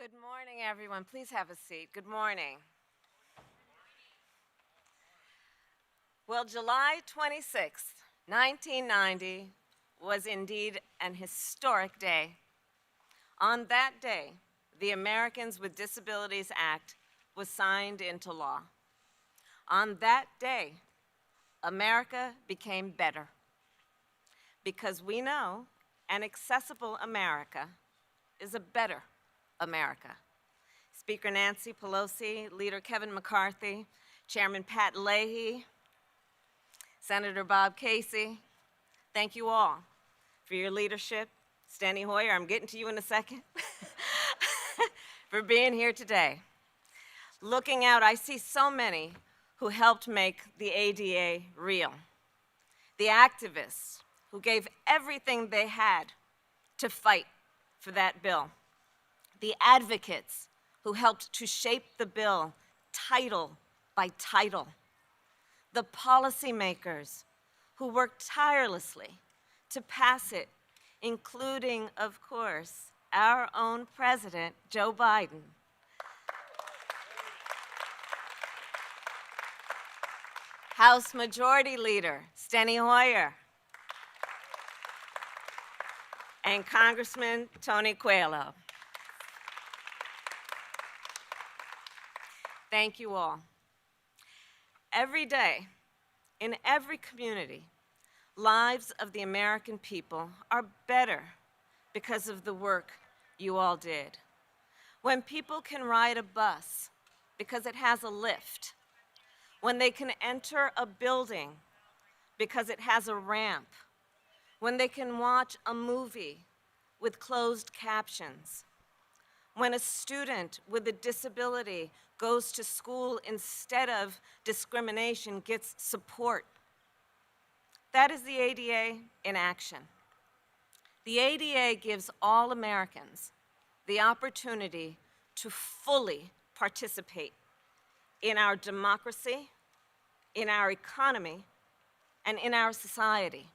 Good morning, everyone. Please have a seat. Good morning. Well, July 26th, 1990 was indeed an historic day. On that day, the Americans with Disabilities Act was signed into law. On that day, America became better because we know an accessible America is a better America. Speaker Nancy Pelosi, Leader Kevin McCarthy, Chairman Pat Leahy, Senator Bob Casey, thank you all for your leadership. Steny Hoyer, I'm getting to you in a second, for being here today. Looking out, I see so many who helped make the ADA real. The activists who gave everything they had to fight for that bill. The advocates who helped to shape the bill title by title. The policymakers who worked tirelessly to pass it, including, of course, our own President, Joe Biden. House Majority Leader, Steny Hoyer. And Congressman Tony Coelho. Thank you all. Every day, in every community, lives of the American people are better because of the work you all did. When people can ride a bus because it has a lift, when they can enter a building because it has a ramp, when they can watch a movie with closed captions, when a student with a disability goes to school instead of discrimination gets support. That is the ADA in action. The ADA gives all Americans the opportunity to fully participate in our democracy, in our economy, and in our society.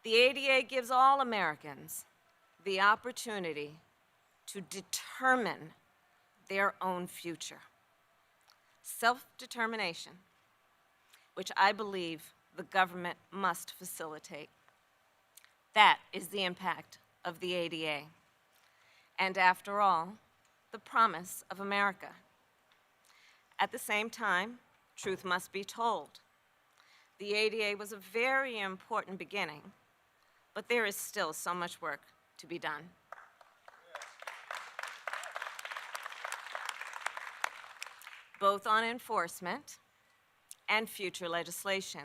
The ADA gives all Americans the opportunity to determine their own future. Self-determination, which I believe the government must facilitate. That is the impact of the ADA. And after all, the promise of America. At the same time, truth must be told. The ADA was a very important beginning, but there is still so much work to be done. Both on enforcement and future legislation.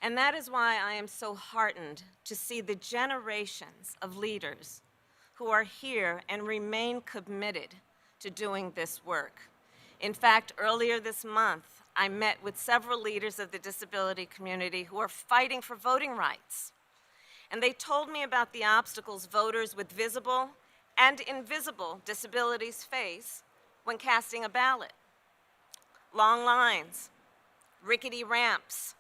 And that is why I am so heartened to see the generations of leaders who are here and remain committed to doing this work. In fact, earlier this month, I met with several leaders of the disability community who are fighting for voting rights. And they told me about the obstacles voters with visible and invisible disabilities face when casting a ballot. Long lines, rickety ramps,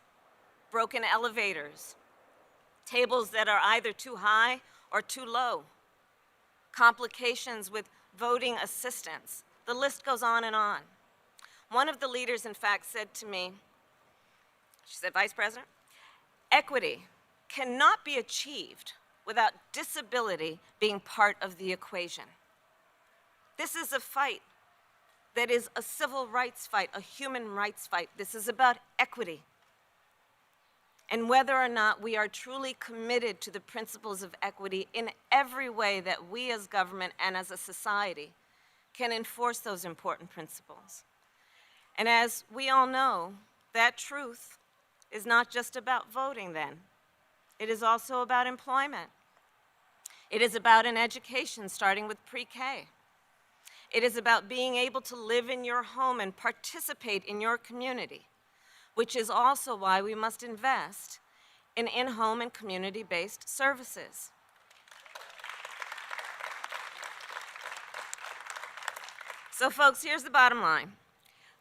broken elevators, tables that are either too high or too low, complications with voting assistance. The list goes on and on. One of the leaders, in fact, said to me, she said, Vice President, equity cannot be achieved without disability being part of the equation. This is a fight that is a civil rights fight, a human rights fight. This is about equity. And whether or not we are truly committed to the principles of equity in every way that we as government and as a society can enforce those important principles. And as we all know, that truth is not just about voting then. It is also about employment. It is about an education starting with pre-K. It is about being able to live in your home and participate in your community, which is also why we must invest in in-home and community-based services. So folks, here's the bottom line.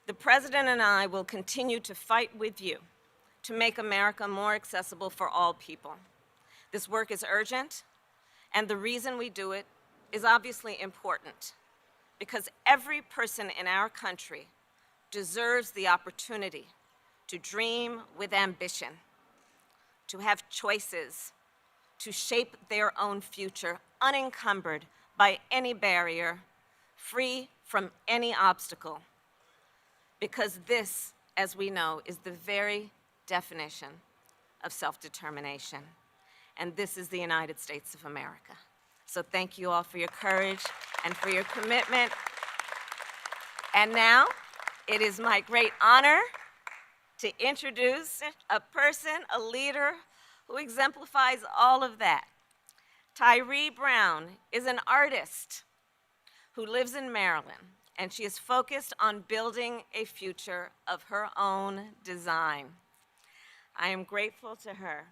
The President and I will continue to fight with you to make America more accessible for all people. This work is urgent, and the reason we do it is obviously important. because every person in our country deserves the opportunity to dream with ambition, to have choices, to shape their own future unencumbered by any barrier, free from any obstacle. Because this, as we know, is the very definition of self-determination. And this is the United States of America. So thank you all for your courage and for your commitment. And now, it is my great honor to introduce a person, a leader, who exemplifies all of that. Tyree Brown is an artist who lives in Maryland, and she is focused on building a future of her own design. I am grateful to her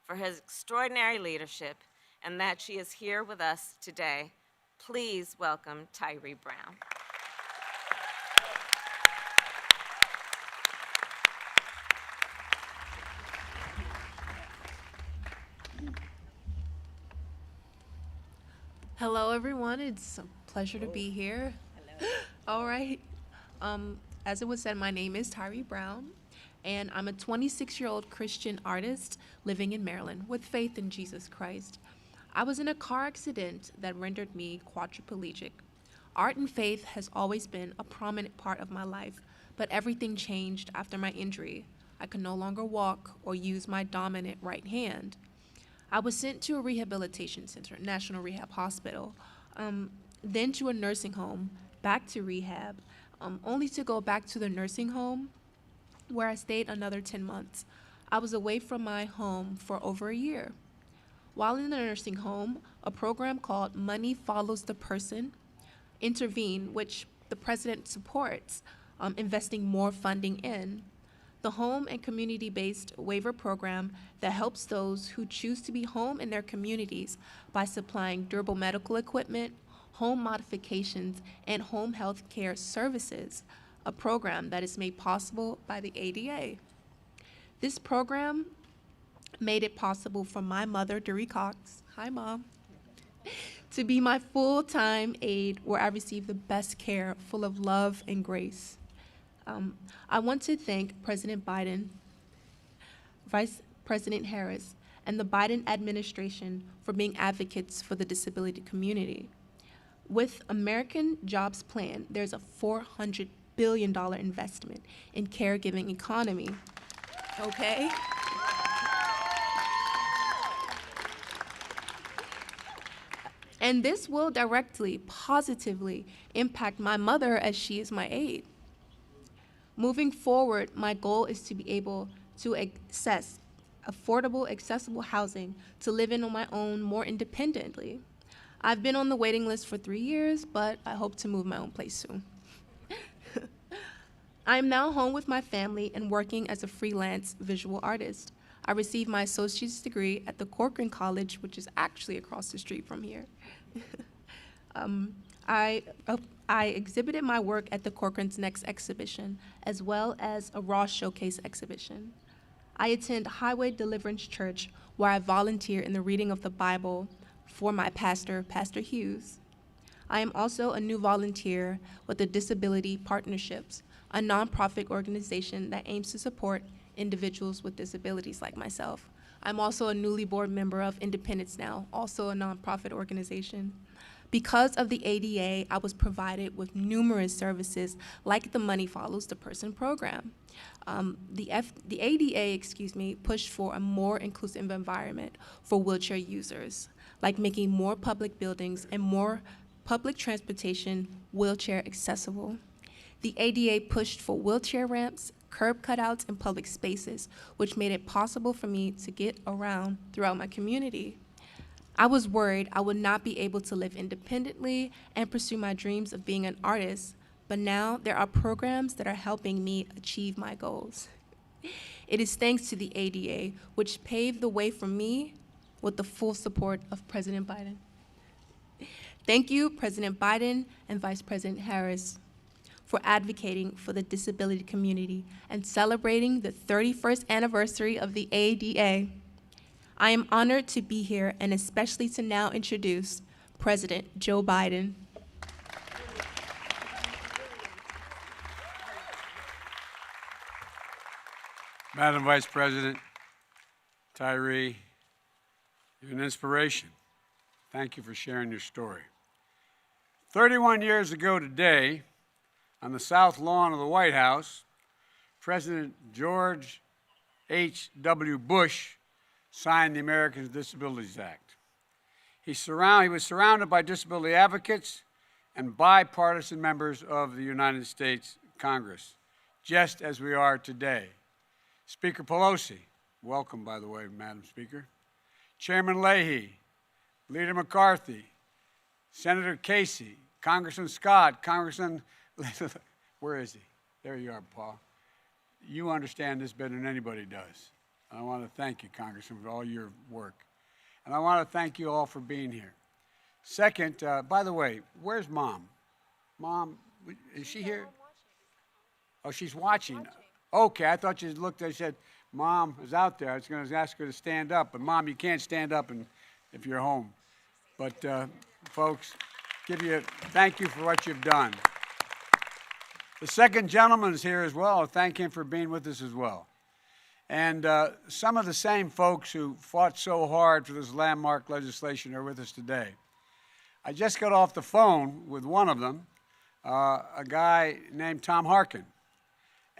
for her extraordinary leadership and that she is here with us today. Please welcome Tyree Brown. Hello, everyone. It's a pleasure to be here. Hello. All right. As it was said, my name is Tyree Brown, and I'm a 26-year-old Christian artist living in Maryland with faith in Jesus Christ. I was in a car accident that rendered me quadriplegic. Art and faith has always been a prominent part of my life, but everything changed after my injury. I could no longer walk or use my dominant right hand. I was sent to a rehabilitation center, National Rehab Hospital, then to a nursing home, back to rehab, only to go back to the nursing home where I stayed another 10 months. I was away from my home for over a year. While in the nursing home, a program called Money Follows the Person intervened, which the president supports, investing more funding in. The home and community-based waiver program that helps those who choose to be home in their communities by supplying durable medical equipment, home modifications, and home health care services, a program that is made possible by the ADA. This program made it possible for my mother, Doree Cox, hi Mom, to be my full-time aide where I receive the best care full of love and grace. I want to thank President Biden, Vice President Harris, and the Biden administration for being advocates for the disability community. With American Jobs Plan, there's a $400 billion investment in caregiving economy, okay? And this will directly, positively impact my mother as she is my aide. Moving forward, my goal is to be able to access affordable, accessible housing to live in on my own more independently. I've been on the waiting list for 3 years, but I hope to move my own place soon. I am now home with my family and working as a freelance visual artist. I received my associate's degree at the Corcoran College, which is actually across the street from here. I exhibited my work at the Corcoran's next exhibition, as well as a Ross Showcase exhibition. I attend Highway Deliverance Church, where I volunteer in the reading of the Bible for my pastor, Pastor Hughes. I am also a new volunteer with the Disability Partnerships, a nonprofit organization that aims to support individuals with disabilities like myself. I'm also a newly board member of Independence Now, also a nonprofit organization. Because of the ADA, I was provided with numerous services like the Money Follows the Person program. The ADA, pushed for a more inclusive environment for wheelchair users, like making more public buildings and more public transportation wheelchair accessible. The ADA pushed for wheelchair ramps, curb cutouts, and public spaces, which made it possible for me to get around throughout my community. I was worried I would not be able to live independently and pursue my dreams of being an artist, but now there are programs that are helping me achieve my goals. It is thanks to the ADA, which paved the way for me with the full support of President Biden. Thank you, President Biden and Vice President Harris, for advocating for the disability community and celebrating the 31st anniversary of the ADA. I am honored to be here and especially to now introduce President Joe Biden. Madam Vice President, Tyree, you're an inspiration. Thank you for sharing your story. 31 years ago today, on the south lawn of the White House, President George H.W. Bush signed the Americans with Disabilities Act. He was surrounded by disability advocates and bipartisan members of the United States Congress, just as we are today. Speaker Pelosi, welcome, by the way, Madam Speaker, Chairman Leahy, Leader McCarthy, Senator Casey, Congressman Scott, Congressman, where is he? There you are, Paul. You understand this better than anybody does. I want to thank you, Congressman, for all your work. And I want to thank you all for being here. Second, by the way, where's Mom? Mom, is she here? Oh, she's watching. Okay, I thought you looked and said, Mom is out there. I was going to ask her to stand up, but Mom, you can't stand up if you're home. But folks, thank you for what you've done. The second gentleman is here as well. Thank him for being with us as well. And some of the same folks who fought so hard for this landmark legislation are with us today. I just got off the phone with one of them, a guy named Tom Harkin.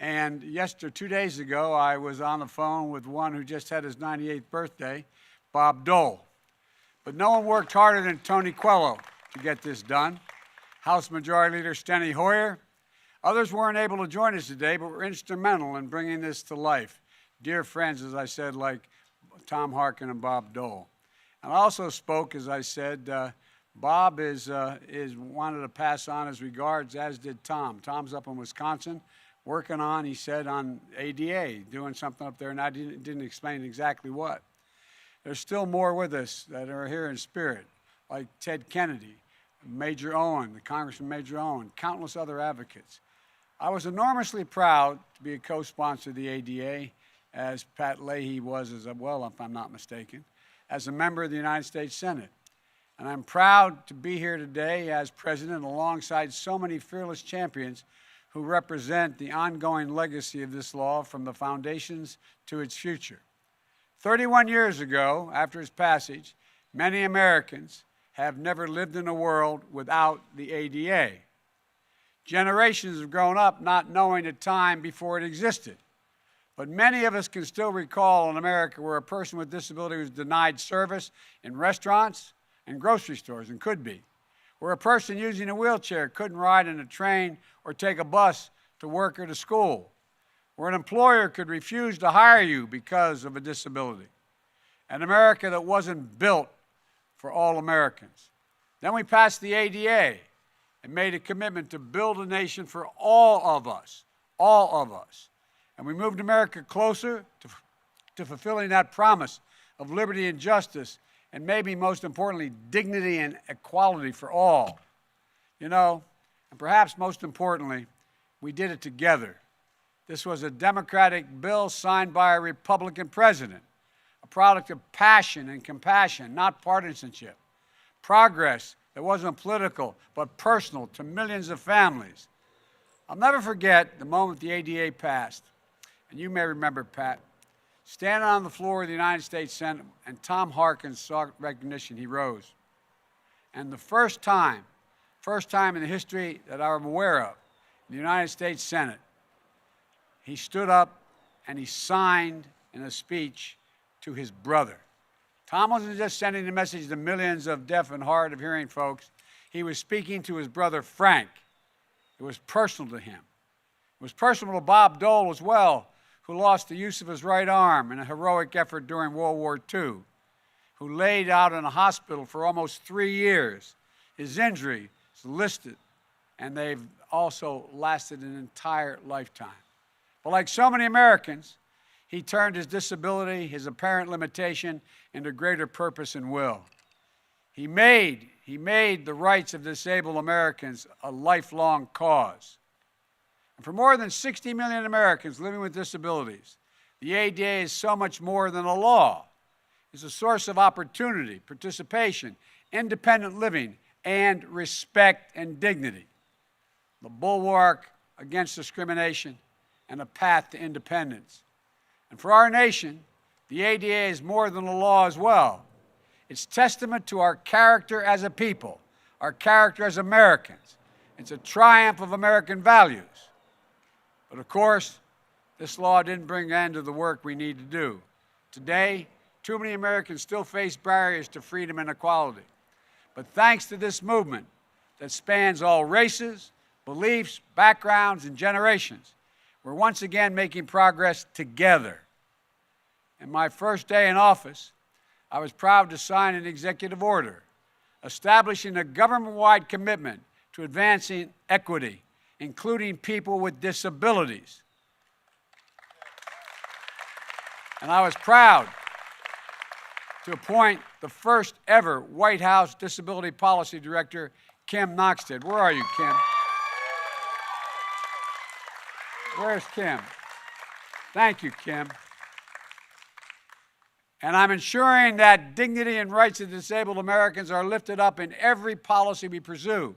And 2 days ago, I was on the phone with one who just had his 98th birthday, Bob Dole. But no one worked harder than Tony Coelho to get this done. House Majority Leader Steny Hoyer. Others weren't able to join us today, but were instrumental in bringing this to life. Dear friends, as I said, like Tom Harkin and Bob Dole. And I also spoke, as I said, Bob wanted to pass on his regards, as did Tom. Tom's up in Wisconsin, working on, he said, on ADA, doing something up there, and I didn't explain exactly what. There's still more with us that are here in spirit, like Ted Kennedy, Major Owen, the Congressman Major Owen, countless other advocates. I was enormously proud to be a co-sponsor of the ADA, as Pat Leahy was as well, if I'm not mistaken, as a member of the United States Senate. And I'm proud to be here today as president alongside so many fearless champions who represent the ongoing legacy of this law from the foundations to its future. 31 years ago, after its passage, many Americans have never lived in a world without the ADA. Generations have grown up not knowing a time before it existed. But many of us can still recall in America where a person with disability was denied service in restaurants and grocery stores, and could be, where a person using a wheelchair couldn't ride in a train or take a bus to work or to school, where an employer could refuse to hire you because of a disability. An America that wasn't built for all Americans. Then we passed the ADA and made a commitment to build a nation for all of us, all of us. And we moved America closer to fulfilling that promise of liberty and justice, and maybe most importantly, dignity and equality for all. You know, and perhaps most importantly, we did it together. This was a Democratic bill signed by a Republican president, a product of passion and compassion, not partisanship. Progress that wasn't political, but personal to millions of families. I'll never forget the moment the ADA passed, and you may remember, Pat, standing on the floor of the United States Senate, and Tom Harkin sought recognition, he rose. And the first time in the history that I'm aware of, in the United States Senate, he stood up and he signed in a speech to his brother. Tom wasn't just sending a message to millions of deaf and hard of hearing folks. He was speaking to his brother Frank. It was personal to him. It was personal to Bob Dole as well, who lost the use of his right arm in a heroic effort during World War II, who laid out in a hospital for almost 3 years. His injury is listed, and they've also lasted an entire lifetime. But like so many Americans, he turned his disability, his apparent limitation, into greater purpose and will. He made the rights of disabled Americans a lifelong cause. And for more than 60 million Americans living with disabilities, the ADA is so much more than a law. It's a source of opportunity, participation, independent living, and respect and dignity. The bulwark against discrimination and a path to independence. And for our nation, the ADA is more than a law as well. It's testament to our character as a people, our character as Americans. It's a triumph of American values. But of course, this law didn't bring an end to the work we need to do. Today, too many Americans still face barriers to freedom and equality. But thanks to this movement that spans all races, beliefs, backgrounds, and generations, we're once again making progress together. In my first day in office, I was proud to sign an executive order establishing a government-wide commitment to advancing equity, including people with disabilities. And I was proud to appoint the first ever White House Disability Policy Director, Kim Noxted. Where are you, Kim? Where's Kim? Thank you, Kim. And I'm ensuring that dignity and rights of disabled Americans are lifted up in every policy we pursue,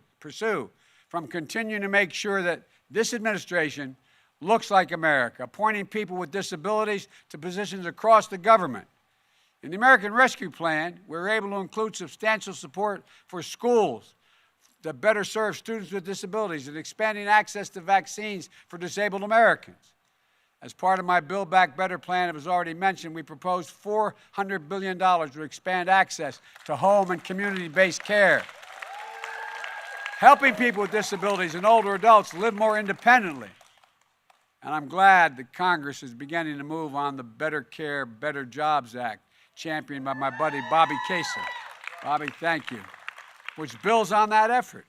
from continuing to make sure that this administration looks like America, appointing people with disabilities to positions across the government. In the American Rescue Plan, we were able to include substantial support for schools that better serve students with disabilities and expanding access to vaccines for disabled Americans. As part of my Build Back Better plan, it was already mentioned, we proposed $400 billion to expand access to home and community-based care, helping people with disabilities and older adults live more independently. And I'm glad that Congress is beginning to move on the Better Care, Better Jobs Act, championed by my buddy Bobby Kasich. Bobby, thank you, which builds on that effort.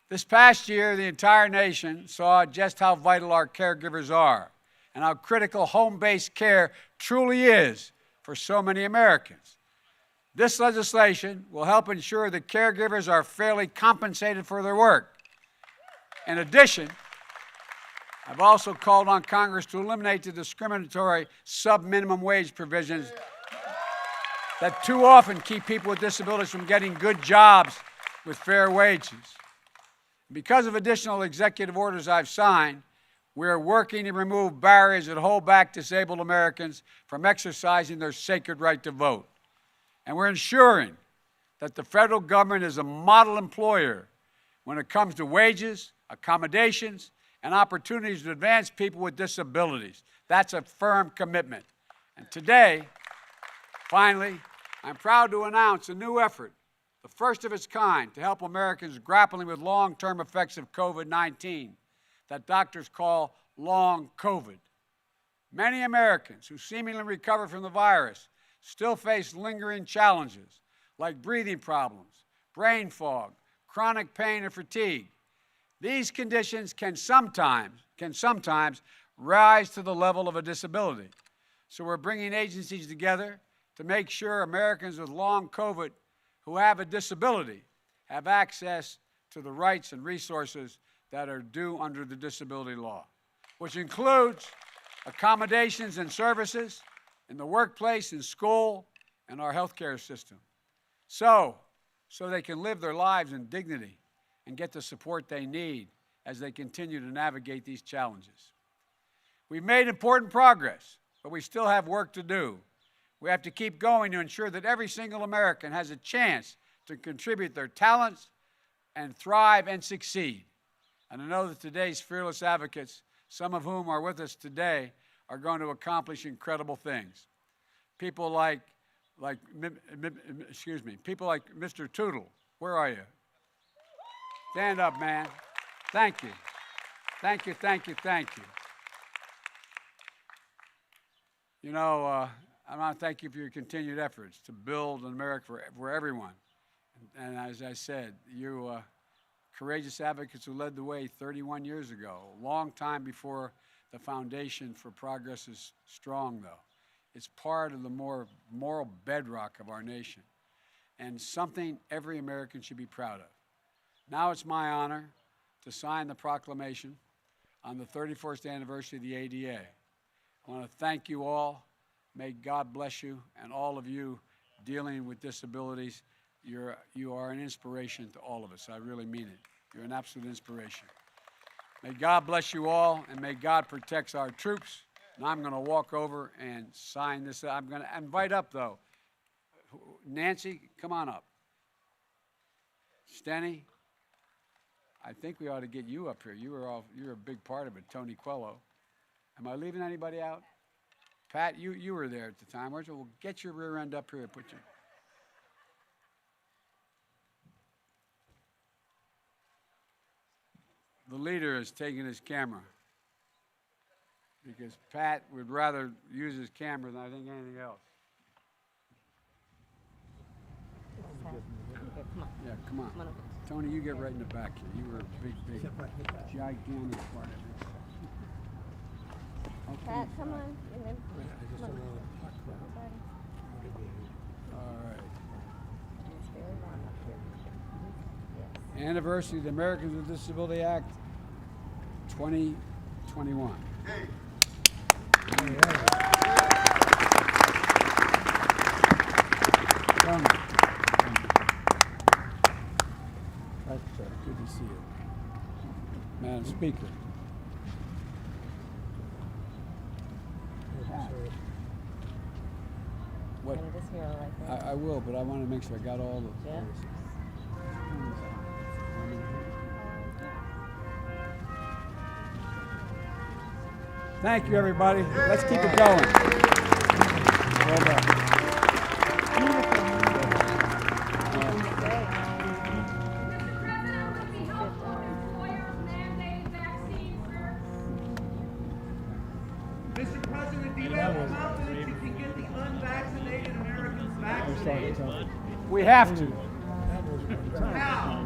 This past year, the entire nation saw just how vital our caregivers are and how critical home-based care truly is for so many Americans. This legislation will help ensure that caregivers are fairly compensated for their work. In addition, I've also called on Congress to eliminate the discriminatory sub-minimum wage provisions that too often keep people with disabilities from getting good jobs with fair wages. Because of additional executive orders I've signed, we are working to remove barriers that hold back disabled Americans from exercising their sacred right to vote. And we're ensuring that the federal government is a model employer when it comes to wages, accommodations, and opportunities to advance people with disabilities. That's a firm commitment. And today, finally, I'm proud to announce a new effort, the first of its kind, to help Americans grappling with long-term effects of COVID-19 that doctors call long COVID. Many Americans who seemingly recover from the virus still face lingering challenges like breathing problems, brain fog, chronic pain, and fatigue. These conditions can sometimes rise to the level of a disability. So we're bringing agencies together to make sure Americans with long COVID who have a disability have access to the rights and resources that are due under the disability law, which includes accommodations and services in the workplace, in school, and our healthcare system, so they can live their lives in dignity and get the support they need as they continue to navigate these challenges. We've made important progress, but we still have work to do. We have to keep going to ensure that every single American has a chance to contribute their talents and thrive and succeed. And I know that today's fearless advocates, some of whom are with us today, are going to accomplish incredible things. People like Mr. Tootle. Where are you? Stand up, man. Thank you. Thank you, thank you, thank you. You know, I want to thank you for your continued efforts to build an America for everyone. And as I said, you courageous advocates who led the way 31 years ago, a long time before the foundation for progress is strong, though. It's part of the more moral bedrock of our nation and something every American should be proud of. Now it's my honor to sign the proclamation on the 31st anniversary of the ADA. I want to thank you all. May God bless you and all of you dealing with disabilities. You are an inspiration to all of us. I really mean it. You're an absolute inspiration. May God bless you all, and may God protect our troops Now I'm going to walk over and sign this. I'm going to invite up, though. Nancy, come on up. Stenny, I think we ought to get you up here. You're a big part of it, Tony Quello. Am I leaving anybody out? Pat, you were there at the time, weren't you? Well, get your rear end up here and put your... The leader is taking his camera because Pat would rather use his camera than I think anything else. Yeah, come on. Tony, you get right in the back here. You were a big, gigantic part of this. Okay. Pat, come on. All right. Anniversary of the Americans with Disabilities Act 2021. Good to see you. Madam Speaker. What? I will, but I want to make sure I got all the... Yeah. Thank you, everybody. Let's keep it going. Well done. Mr. President, do you have confidence you can get the unvaccinated Americans vaccinated? We have to. How?